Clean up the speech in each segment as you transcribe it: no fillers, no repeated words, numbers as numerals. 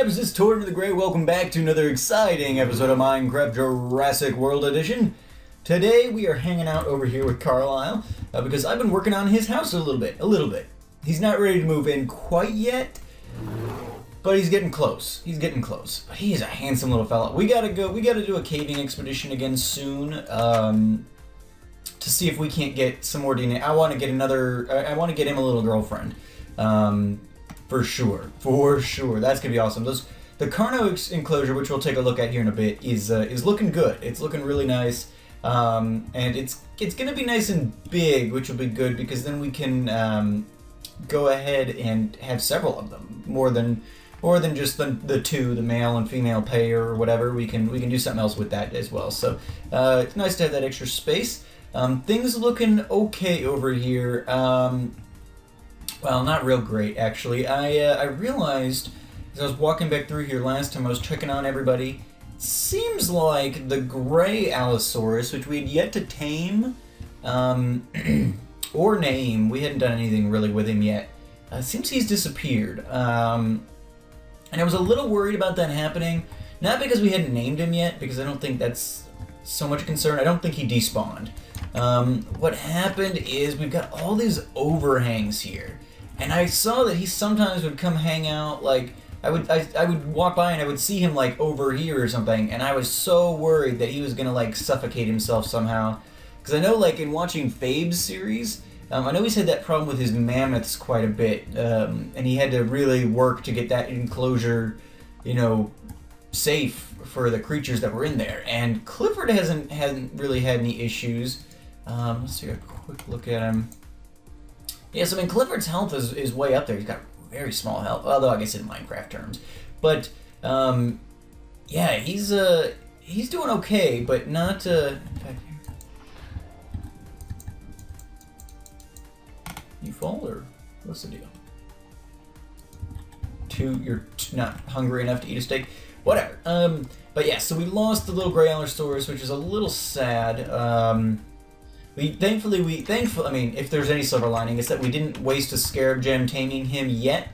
subscribers, it's Tortimer the Great. Welcome back to another exciting episode of Minecraft Jurassic World Edition. Today we are hanging out over here with Carlisle because I've been working on his house a little bit. He's not ready to move in quite yet, but he's getting close. But he is a handsome little fella. We gotta do a caving expedition again soon to see if we can't get some more DNA. I want to get him a little girlfriend. For sure. That's gonna be awesome. The Carno enclosure, which we'll take a look at here in a bit, is looking good. It's looking really nice, and it's gonna be nice and big, which will be good because then we can go ahead and have several of them, more than just the two, the male and female pair or whatever. We can do something else with that as well. So it's nice to have that extra space. Things looking okay over here. Well, not real great, actually. I realized, as I was walking back through here last time, I was checking on everybody. It seems like the gray Allosaurus, which we had yet to tame, or name, we hadn't done anything really with him yet, seems he's disappeared. And I was a little worried about that happening, not because we hadn't named him yet, because I don't think that's so much a concern. I don't think he despawned. What happened is we've got all these overhangs here. And I saw that he sometimes would come hang out, like, I would walk by and I would see him, like, over here or something, and I was so worried that he was gonna, like, suffocate himself somehow. Because I know, like, in watching Fabe's series, I know he's had that problem with his mammoths quite a bit, and he had to really work to get that enclosure, you know, safe for the creatures that were in there. And Clifford hasn't really had any issues. Let's take a quick look at him. Yes, I mean, Clifford's health is way up there. He's got very small health, although I guess in Minecraft terms. But, yeah, he's doing okay, but not, in fact, you full, or what's the deal? You're not hungry enough to eat a steak? Whatever. But yeah, so we lost the little gray Allosaurus, which is a little sad. Thankfully, I mean, if there's any silver lining, it's that we didn't waste a scarab gem taming him yet.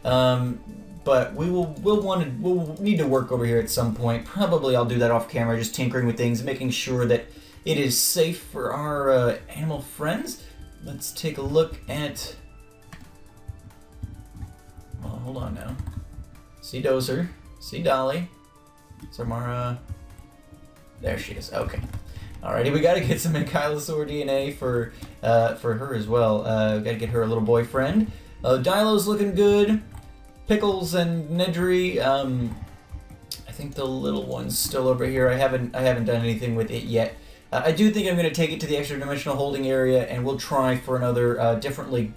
But we'll need to work over here at some point. Probably I'll do that off camera, just tinkering with things, making sure that it is safe for our animal friends. Let's take a look at. Well, hold on now. See Dozer, see Dolly. Samara. There she is. Okay. Alrighty, we gotta get some Ankylosaur DNA for her as well. Gotta get her a little boyfriend. Dilo's looking good. Pickles and Nedry. I think the little one's still over here. I haven't done anything with it yet. I do think I'm gonna take it to the extra dimensional holding area, and we'll try for another differently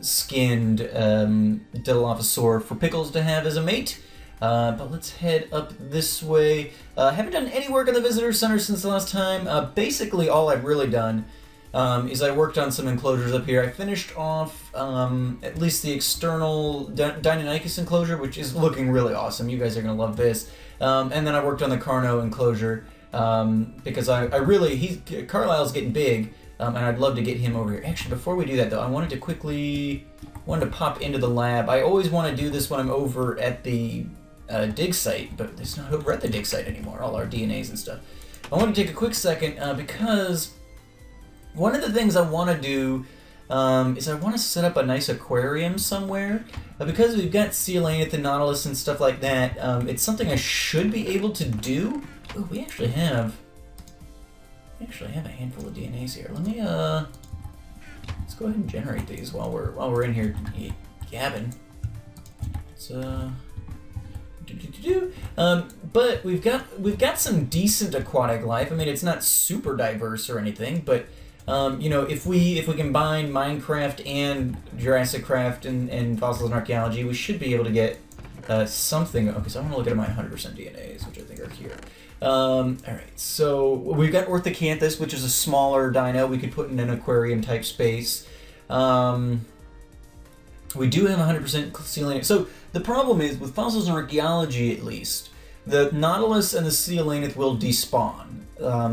skinned Dilophosaur for Pickles to have as a mate. But let's head up this way. Haven't done any work on the Visitor Center since the last time. Basically, all I've really done is I worked on some enclosures up here. I finished off at least the external Deinonychus enclosure, which is looking really awesome. You guys are going to love this. And then I worked on the Carno enclosure because Carlisle's getting big, and I'd love to get him over here. Actually, before we do that, though, I wanted to pop into the lab. I always want to do this when I'm over at the dig site, but it's not over at the dig site anymore, all our DNAs and stuff. I want to take a quick second because one of the things I want to do is I want to set up a nice aquarium somewhere. Because we've got Coelacanth and Nautilus and stuff like that, it's something I should be able to do. Ooh, we actually have a handful of DNAs here. Let me let's go ahead and generate these while we're in here gabbing. So but we've got some decent aquatic life. I mean, it's not super diverse or anything, but you know, if we combine Minecraft and JurassiCraft and fossils and archaeology, we should be able to get something. Okay, so I want to look at my 100% DNAs, which I think are here. Alright, so we've got Orthocanthus, which is a smaller dino we could put in an aquarium type space. We do have 100% Coelacanth. So the problem is, with fossils and archaeology at least, the Nautilus and the Coelacanth will despawn.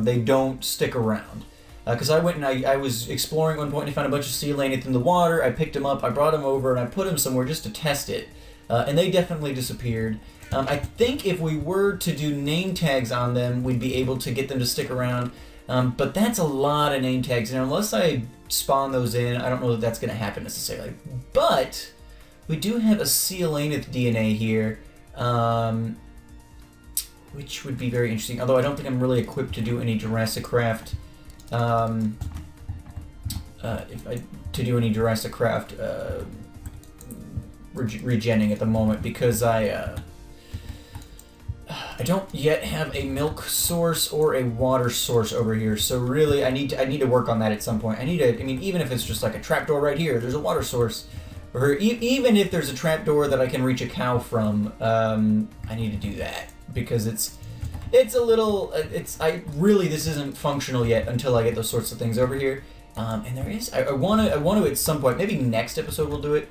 They don't stick around. Because I went and I was exploring at one point and I found a bunch of Coelacanth in the water. I picked him up, I brought him over, and I put him somewhere just to test it. and they definitely disappeared. I think if we were to do name tags on them, we'd be able to get them to stick around, but that's a lot of name tags, and unless I spawn those in, I don't know that that's going to happen necessarily. But we do have a Coelanith DNA here, which would be very interesting, although I don't think I'm really equipped to do any JurassiCraft, regenning at the moment, because I don't yet have a milk source or a water source over here, so really I need to work on that at some point. I mean, even if it's just like a trapdoor right here, there's a water source, or even if there's a trapdoor that I can reach a cow from, I need to do that, because it's a little, this isn't functional yet until I get those sorts of things over here. And there is, I want to at some point, maybe next episode we'll do it,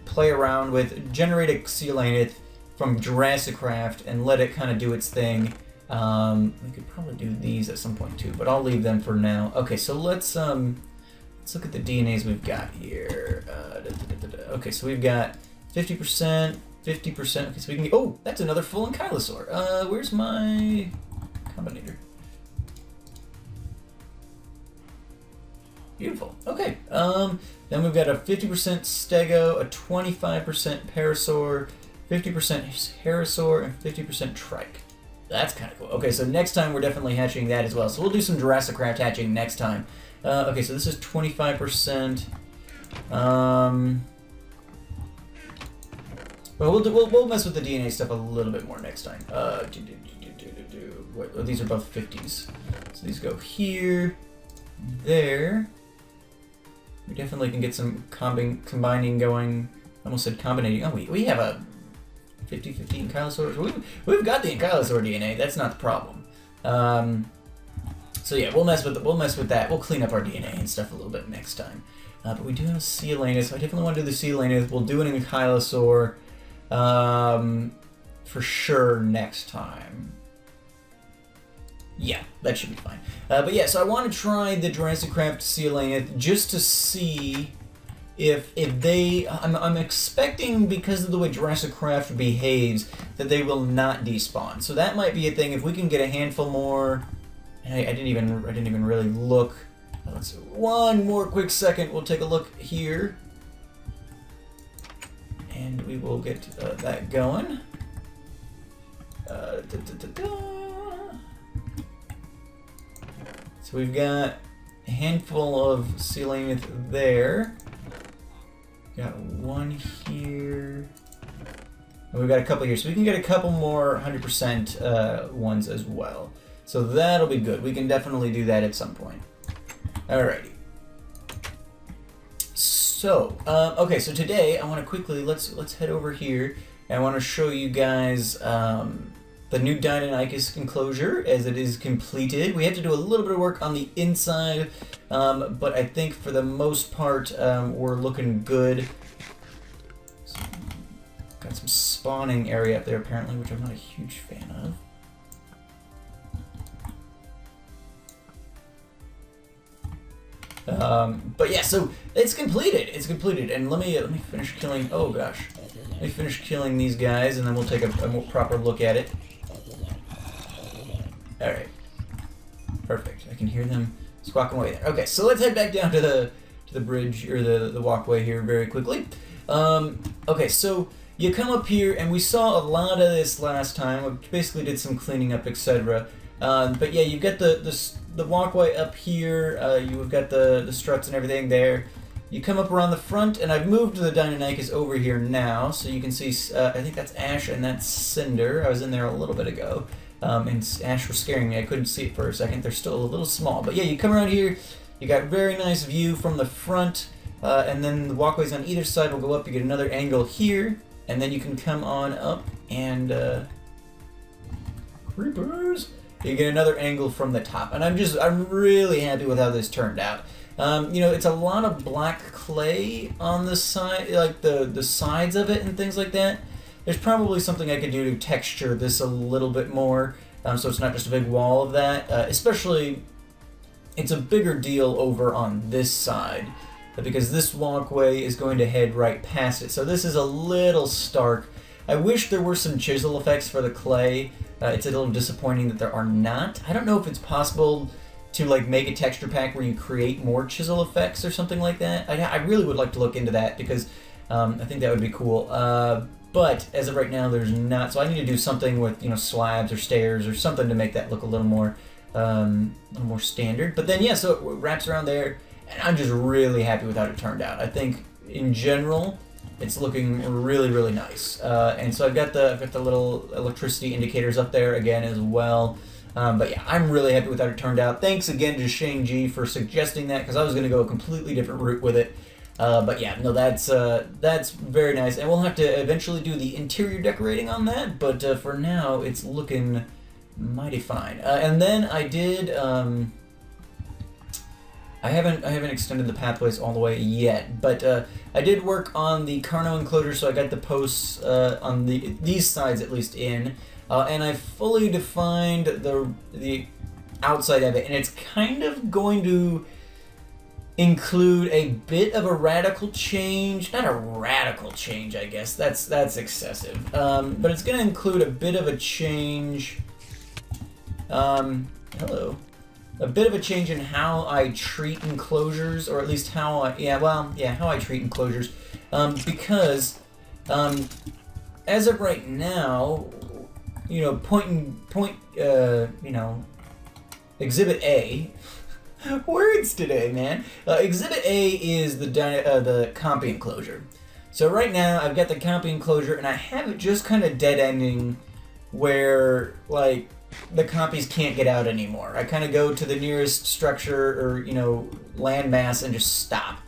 play around with, generate a Coelanith from JurassiCraft and let it kind of do its thing. We could probably do these at some point too, but I'll leave them for now. Okay, so let's look at the DNAs we've got here. Okay, so we've got 50%, 50%. Okay, so we can get, oh, that's another full Ankylosaur. Where's my combinator? Beautiful. Okay. Then we've got a 50% Stego, a 25% Parasaur, 50% Herasaur, and 50% Trike. That's kind of cool. Okay, so next time we're definitely hatching that as well. So we'll do some JurassiCraft hatching next time. Okay, so this is 25%. Well, we'll mess with the DNA stuff a little bit more next time. What, oh, these are both 50s. So these go here, there. We definitely can get some combining going. I almost said combinating. Oh, we have a 50-50 Ankylosaur. We've got the Ankylosaur DNA. That's not the problem. So yeah, we'll mess with that. We'll clean up our DNA and stuff a little bit next time. But we do have a Coelanith, so I definitely want to do the Coelanith. We'll do an Ankylosaur for sure next time. Yeah, that should be fine. But yeah, so I want to try the JurassiCraft Coelanith just to see if they... I'm expecting, because of the way JurassiCraft behaves, that they will not despawn. So that might be a thing. If we can get a handful more... And I didn't even really look. Let's see, one more quick second. We'll take a look here, and we will get that going. So we've got a handful of Coelanith there. Got one here. And we've got a couple here, so we can get a couple more 100% ones as well. So that'll be good. We can definitely do that at some point. Alrighty. So, okay, so today I want to quickly, let's head over here, and I want to show you guys the new Deinonychus enclosure as it is completed. We have to do a little bit of work on the inside, but I think for the most part we're looking good. So, got some spawning area up there apparently, which I'm not a huge fan of. But yeah, so it's completed. It's completed, and let me finish killing. Oh gosh, let me finish killing these guys, and then we'll take a more proper look at it. All right, perfect. I can hear them squawking away there. Okay, so let's head back down to the bridge or the walkway here very quickly. Okay, so you come up here, and we saw a lot of this last time. We basically did some cleaning up, etc. But yeah, you've got the walkway up here, you've got the struts and everything there. You come up around the front, and I've moved the Deinonychus over here now, so you can see, I think that's Ash and that's Cinder. I was in there a little bit ago, and Ash was scaring me. I couldn't see it for a second. They're still a little small. But yeah, you come around here, you got a very nice view from the front, and then the walkways on either side will go up. You get another angle here, and then you can come on up and... creepers! You get another angle from the top, and I'm really happy with how this turned out. You know, it's a lot of black clay on the side, like the sides of it and things like that. There's probably something I could do to texture this a little bit more, so it's not just a big wall of that. Especially, it's a bigger deal over on this side. because this walkway is going to head right past it. So this is a little stark. I wish there were some chisel effects for the clay. It's a little disappointing that there are not. I don't know if it's possible to like make a texture pack where you create more chisel effects or something like that. I really would like to look into that because I think that would be cool. But as of right now, there's not. So I need to do something with, you know, slabs or stairs or something to make that look a little more standard. But then yeah, so it wraps around there, and I'm just really happy with how it turned out. I think in general, it's looking really, really nice. And so I've got the little electricity indicators up there again as well. But yeah, I'm really happy with how it turned out. Thanks again to Shane G for suggesting that, because I was going to go a completely different route with it. But yeah, no, that's very nice, and we'll have to eventually do the interior decorating on that. But for now, it's looking mighty fine. And then I did. I haven't extended the pathways all the way yet, but I did work on the Carno enclosure, so I got the posts on these sides at least in, and I fully defined the outside of it, and it's kind of going to include a bit of a radical change. Not a radical change, I guess. That's excessive. But it's going to include a bit of a change. Hello. A bit of a change in how I treat enclosures, or at least how how I treat enclosures, because as of right now, you know, Exhibit A. Words today, man. Exhibit A is the compy enclosure. So right now, I've got the compy enclosure, and I have it just kind of dead-ending where, like, the compies can't get out anymore. I kind of go to the nearest structure or, you know, landmass and just stop.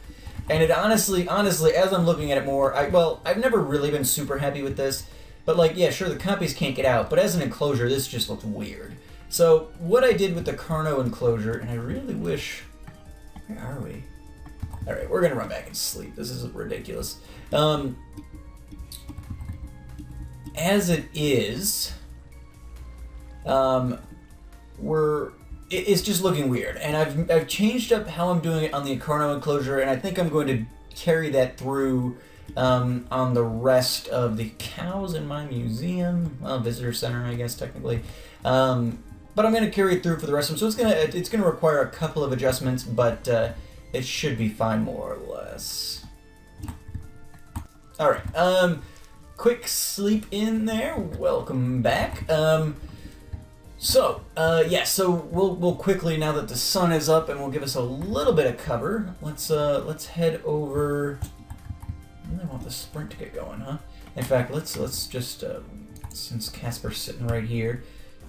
And it honestly, as I'm looking at it more, I've never really been super happy with this, but like, yeah, sure, the compies can't get out, but as an enclosure, this just looks weird. So what I did with the Carno enclosure, and I really wish, where are we? All right, we're gonna run back and sleep. This is ridiculous. As it is, it's just looking weird, and I've changed up how I'm doing it on the Carno enclosure, and I think I'm going to carry that through on the rest of the cows in my museum, well, visitor center, I guess technically. But I'm going to carry it through for the rest of them, so it's gonna require a couple of adjustments, but it should be fine more or less. All right, quick sleep in there. Welcome back. So we'll quickly, now that the sun is up and will give us a little bit of cover, let's head over. I really want the sprint to get going, huh? In fact, let's just since Casper's sitting right here,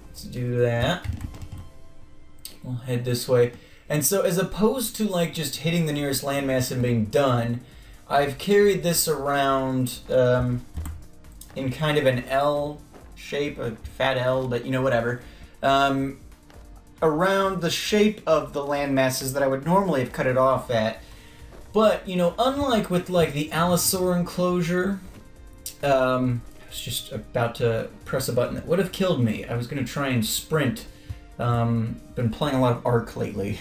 let's do that. We'll head this way. And so, as opposed to like just hitting the nearest landmass and being done, I've carried this around in kind of an L shape, a fat L, but you know, whatever. Around the shape of the land masses that I would normally have cut it off at. But, you know, unlike with like the Allosaur enclosure, I was just about to press a button that would have killed me. I was going to try and sprint. Been playing a lot of Arc lately.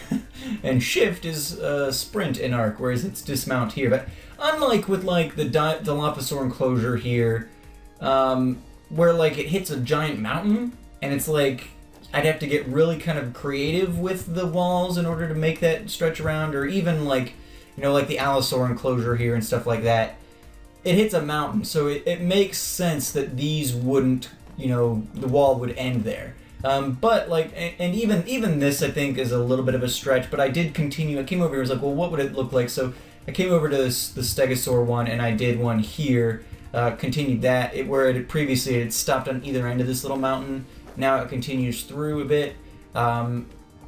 And shift is sprint in Arc, whereas it's dismount here. But unlike with like the Dilophosaur enclosure here, where like it hits a giant mountain, and it's like I'd have to get really kind of creative with the walls in order to make that stretch around, or even like, you know, like the Allosaur enclosure here and stuff like that. It hits a mountain, so it makes sense that these wouldn't, you know, the wall would end there. But like, and even this I think is a little bit of a stretch, but I did continue. I came over here, I was like, well, what would it look like? So I came over to the Stegosaur one, and I did one here, continued that, where it previously it stopped on either end of this little mountain. Now it continues through a bit. I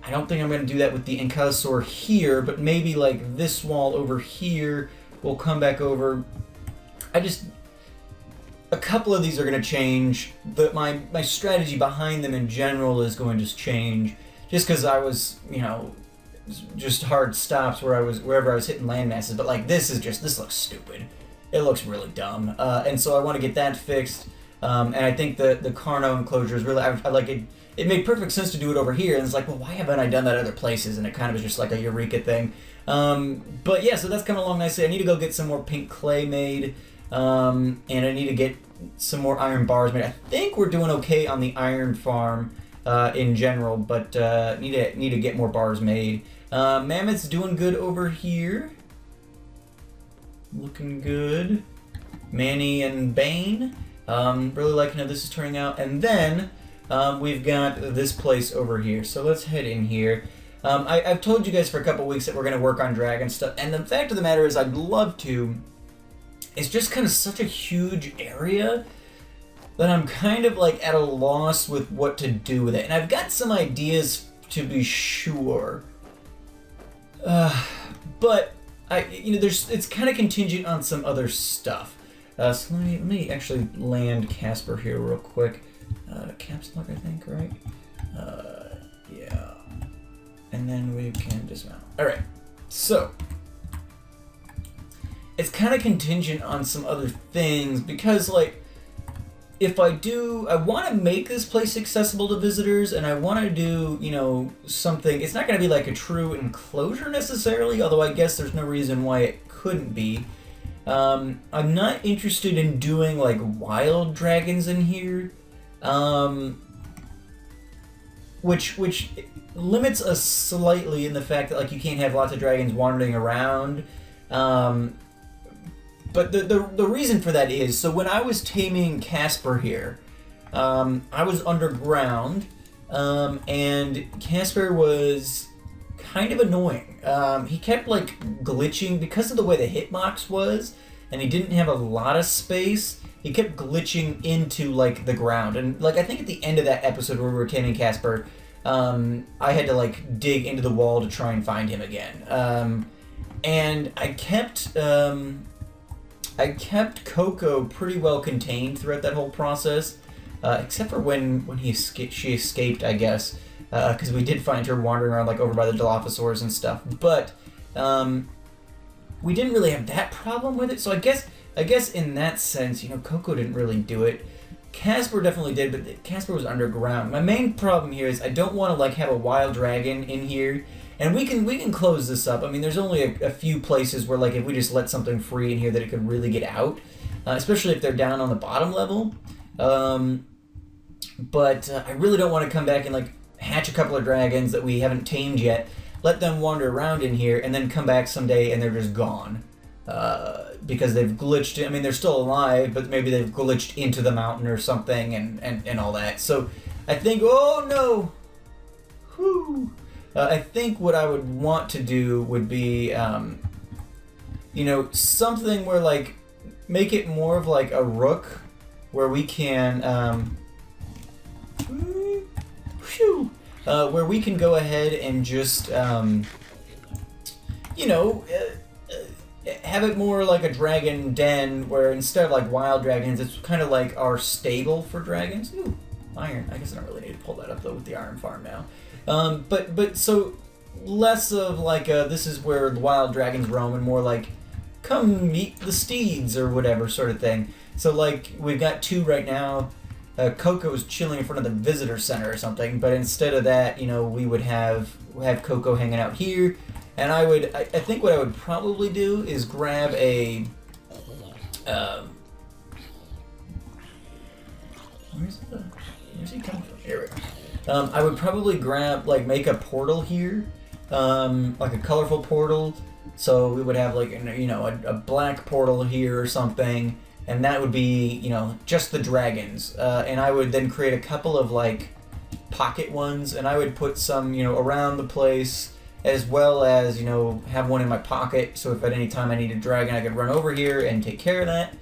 don't think I'm going to do that with the Ankylosaur here, but maybe like this wall over here will come back over. A couple of these are going to change, but my strategy behind them in general is going to change, just because I was, you know, just hard stops wherever I was hitting land masses. But like this looks stupid. It looks really dumb, and so I want to get that fixed. And I think the Carno enclosure is really, I like it. It made perfect sense to do it over here, and it's like, well, why haven't I done that other places? And it kind of was just like a eureka thing. But yeah, so that's coming along nicely. I need to go get some more pink clay made, and I need to get some more iron bars made. I think we're doing okay on the iron farm in general, but need to get more bars made. Mammoth's doing good over here. Looking good. Manny and Bane. Really liking how this is turning out. And then we've got this place over here. So let's head in here. I've told you guys for a couple weeks that we're going to work on dragon stuff. And the fact of the matter is I'd love to. It's just kind of such a huge area that I'm kind of like at a loss with what to do with it. And I've got some ideas to be sure. But it's kind of contingent on some other stuff. So let me actually land Casper here real quick. Caps lock, I think, right? Yeah. And then we can dismount. All right. So it's kind of contingent on some other things because, like, if I want to make this place accessible to visitors, and I want to do, something. It's not going to be like a true enclosure necessarily, although I guess there's no reason why it couldn't be. I'm not interested in doing, like, wild dragons in here, which limits us slightly in the fact that, like, you can't have lots of dragons wandering around. But the reason for that is, so when I was taming Casper here, I was underground, and Casper was kind of annoying. He kept, like, glitching because of the way the hitbox was, and he didn't have a lot of space. He kept glitching into, like, the ground. And, like, I think at the end of that episode where we were taming Casper, I had to, like, dig into the wall to try and find him again. And I kept Coco pretty well contained throughout that whole process, except for when she escaped, I guess, because we did find her wandering around, like, over by the Dilophosaurs and stuff. But we didn't really have that problem with it. So I guess in that sense, Coco didn't really do it. Casper definitely did, but Casper was underground. My main problem here is I don't want to, like, have a wild dragon in here. And we can close this up. I mean, there's only a few places where, like, if we just let something free in here that it could really get out. Especially if they're down on the bottom level. But I really don't want to come back and, like, hatch a couple of dragons that we haven't tamed yet. Let them wander around in here and then come back someday and they're just gone. Because they've glitched. I mean, they're still alive, but maybe they've glitched into the mountain or something and all that. So I think, oh no! Whew! I think what I would want to do would be, something where, like, make it more of like a rook, where we can, where we can go ahead and just, have it more like a dragon den, where instead of, like, wild dragons, it's kind of like our stable for dragons. Ooh, iron. I guess I don't really need to pull that up, though, with the iron farm now. But so less of like this is where the wild dragons roam, and more like come meet the steeds or whatever sort of thing. So, like, we've got two right now. Coco's chilling in front of the visitor center or something, but instead of that, we would have Coco hanging out here. And I think what I would probably do is grab a where's he coming from? Here we go. I would probably make a portal here, like a colorful portal. So we would have, like, a black portal here or something, and that would be, just the dragons. And I would then create a couple of, like, pocket ones, and I would put some, around the place, as well as, have one in my pocket, so if at any time I need a dragon, I could run over here and take care of that.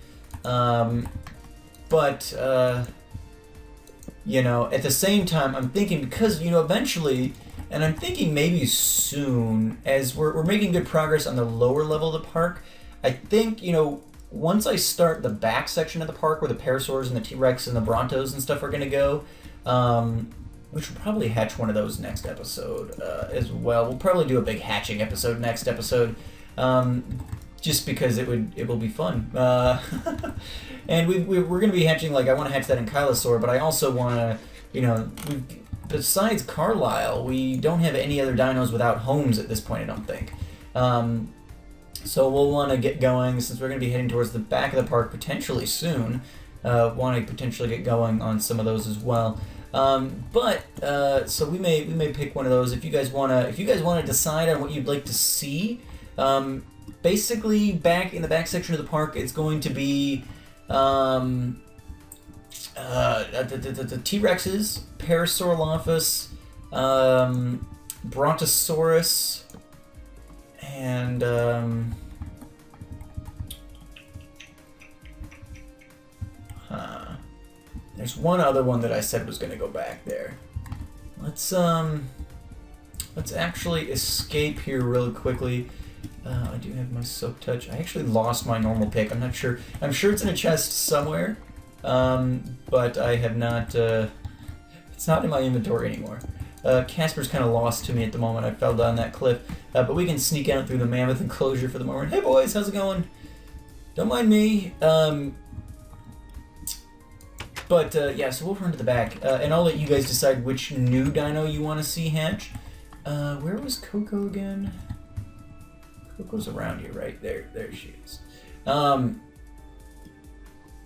At the same time, I'm thinking, because, eventually, and I'm thinking maybe soon, as we're making good progress on the lower level of the park, I think, once I start the back section of the park where the Parasaurs and the T-Rex and the Brontos and stuff are going to go, which will probably hatch one of those next episode as well. We'll probably do a big hatching episode next episode, just because it will be fun. And we're going to be hatching, like, I want to hatch that Ankylosaur, but I also want to, you know, besides Carlisle, we don't have any other dinos without homes at this point, I don't think. So we'll want to get going, since we're going to be heading towards the back of the park potentially soon. Want to potentially get going on some of those as well. So we may pick one of those if you guys wanna decide on what you'd like to see. Basically, back in the back section of the park, it's going to be the T-Rexes, Parasaurolophus, Brontosaurus, and there's one other one that I said was going to go back there. Let's actually escape here really quickly. I do have my Silk Touch. I actually lost my normal pick. I'm not sure. I'm sure it's in a chest somewhere, but I have not. It's not in my inventory anymore. Casper's kind of lost to me at the moment. I fell down that cliff, but we can sneak out through the mammoth enclosure for the moment. Hey boys, how's it going? Don't mind me. Yeah, so we'll run to the back, and I'll let you guys decide which new dino you want to see hatch. Where was Coco again? Coco's around here, right? There she is.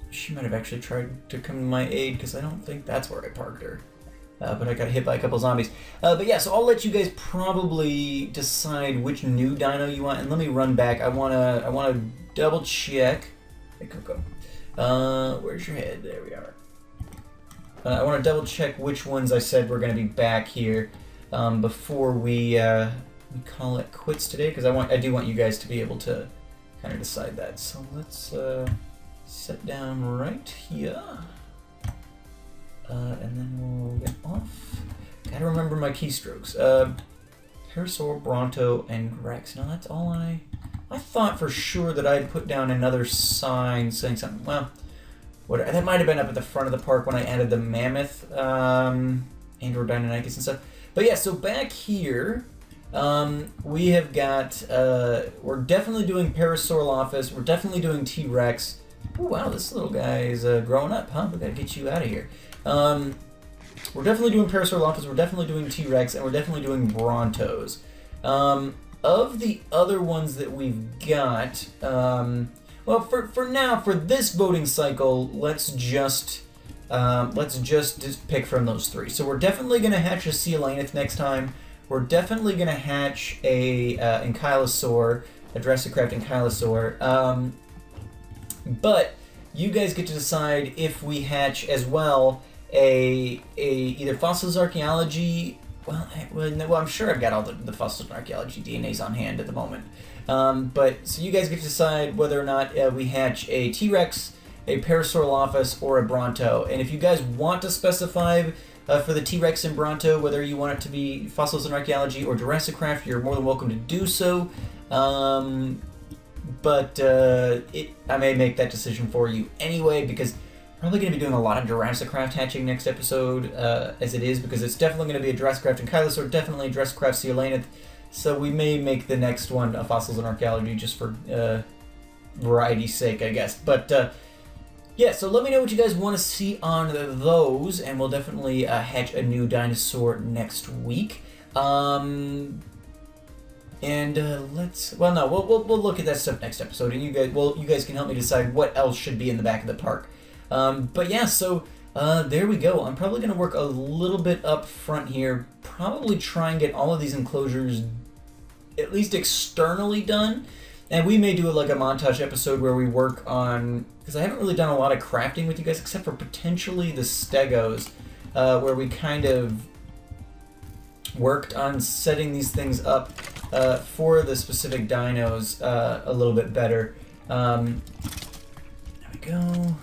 She might have actually tried to come to my aid, because I don't think that's where I parked her. But I got hit by a couple zombies. But yeah, so I'll let you guys probably decide which new dino you want, and let me run back. I wanna double check. Hey, Coco. Where's your head? There we are. I want to double check which ones I said were going to be back here before we call it quits today, because I do want you guys to be able to kind of decide that. So let's sit down right here, and then we'll get off. Gotta remember my keystrokes. Parasaur, Bronto, and Rex. Now that's all I thought for sure that I'd put down another sign saying something. Well, that might have been up at the front of the park when I added the mammoth and or Deinonychus and stuff. But yeah, so back here we have got we're definitely doing Parasaurolophus. We're definitely doing T-Rex. Oh wow, this little guy is growing up, huh? We gotta get you out of here. We're definitely doing Parasaurolophus. We're definitely doing T-Rex, and we're definitely doing Brontos. Of the other ones that we've got, well, for now, for this voting cycle, let's just pick from those three. So we're definitely going to hatch a Coelanith next time. We're definitely going to hatch a Ankylosaur, a JurassiCraft Ankylosaur. But you guys get to decide if we hatch as well either Fossils Archaeology. Well, I'm sure I've got all the Fossils and Archaeology DNAs on hand at the moment. So you guys get to decide whether or not we hatch a T-Rex, a Parasaurolophus, or a Bronto. And if you guys want to specify for the T-Rex and Bronto whether you want it to be Fossils and Archaeology or JurassiCraft, you're more than welcome to do so. I may make that decision for you anyway, because probably going to be doing a lot of JurassiCraft hatching next episode, as it is, because it's definitely going to be a JurassiCraft Ankylosaur, definitely a JurassiCraft Coelanith, so we may make the next one a Fossils and Archaeology just for variety's sake, I guess. But, yeah, so let me know what you guys want to see on those, and we'll definitely hatch a new dinosaur next week. We'll look at that stuff next episode, and you guys can help me decide what else should be in the back of the park. But yeah, so there we go. I'm probably going to work a little bit up front here, probably try and get all of these enclosures at least externally done, and we may do like a montage episode where we work on, because I haven't really done a lot of crafting with you guys except for potentially the Stegos, where we kind of worked on setting these things up for the specific dinos a little bit better. There we go.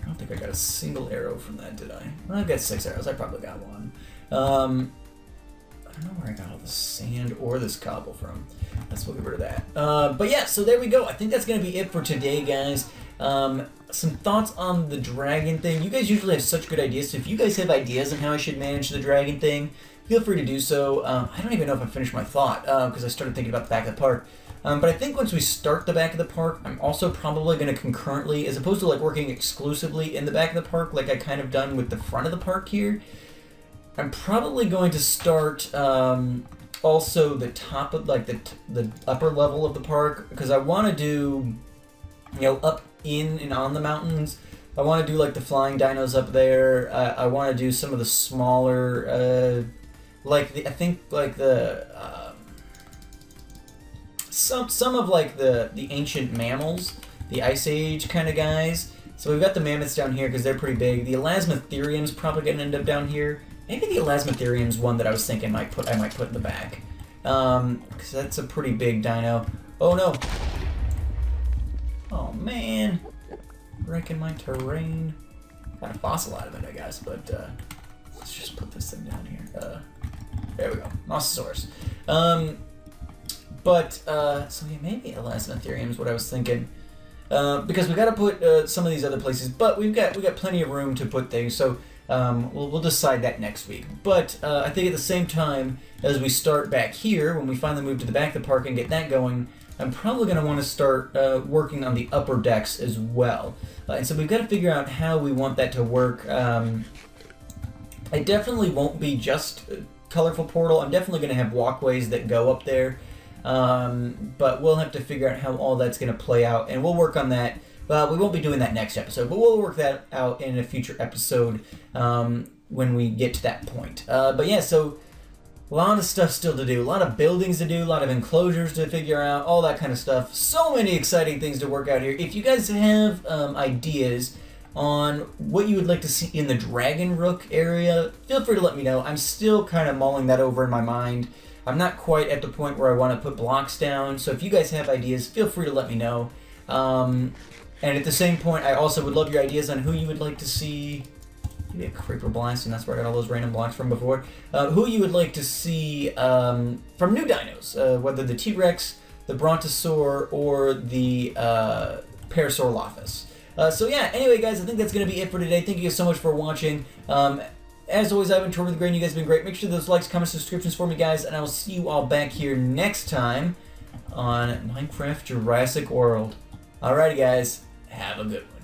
I don't think I got a single arrow from that, did I? Well, I've got 6 arrows. I probably got one. I don't know where I got all the sand or this cobble from. Let's get rid of that. But yeah, so there we go. I think that's going to be it for today, guys. Some thoughts on the dragon thing. You guys usually have such good ideas, so if you guys have ideas on how I should manage the dragon thing, feel free to do so. I don't even know if I finished my thought, because I started thinking about the back of the park. But I think once we start the back of the park, I'm also probably going to concurrently, as opposed to like working exclusively in the back of the park, like I kind of done with the front of the park here, I'm probably going to start also the top of like the upper level of the park, because I want to do, you know, up in and on the mountains. I want to do like the flying dinos up there. I want to do some of the smaller, like I think like the some of like the ancient mammals, the Ice Age kind of guys. So we've got the mammoths down here because they're pretty big. The Elasmotherium's probably gonna end up down here. Maybe the Elasmotherium's one that I was thinking I might put in the back, because that's a pretty big dino. Oh no! Oh man, wrecking my terrain. Got a fossil out of it, I guess, but let's just put this thing down here. There we go, Mosasaurus. So yeah, maybe Elasmotherium is what I was thinking. Because we got to put some of these other places, but we got plenty of room to put things. So we'll decide that next week. But I think at the same time as we start back here, when we finally move to the back of the park and get that going, I'm probably going to want to start working on the upper decks as well. And so we've got to figure out how we want that to work. I definitely won't be just colorful portal. I'm definitely going to have walkways that go up there. But we'll have to figure out how all that's going to play out, and we'll work on that. We won't be doing that next episode, but we'll work that out in a future episode when we get to that point. But yeah, so a lot of stuff still to do, a lot of buildings to do, a lot of enclosures to figure out, all that kind of stuff. So many exciting things to work out here. If you guys have ideas on what you would like to see in the Dragon Rook area, feel free to let me know. I'm still kind of mulling that over in my mind. I'm not quite at the point where I want to put blocks down, so if you guys have ideas, feel free to let me know. And at the same point, I also would love your ideas on who you would like to see. Maybe a Creeper Blast, and that's where I got all those random blocks from before. Who you would like to see from new dinos, whether the T-Rex, the Brontosaur, or the Parasaurolophus. So yeah, anyway guys, I think that's going to be it for today. Thank you guys so much for watching. As always, I've been Tortimer the Great, and you guys have been great. Make sure those likes, comments, subscriptions for me, guys, and I will see you all back here next time on Minecraft Jurassic World. Alrighty, guys, have a good one.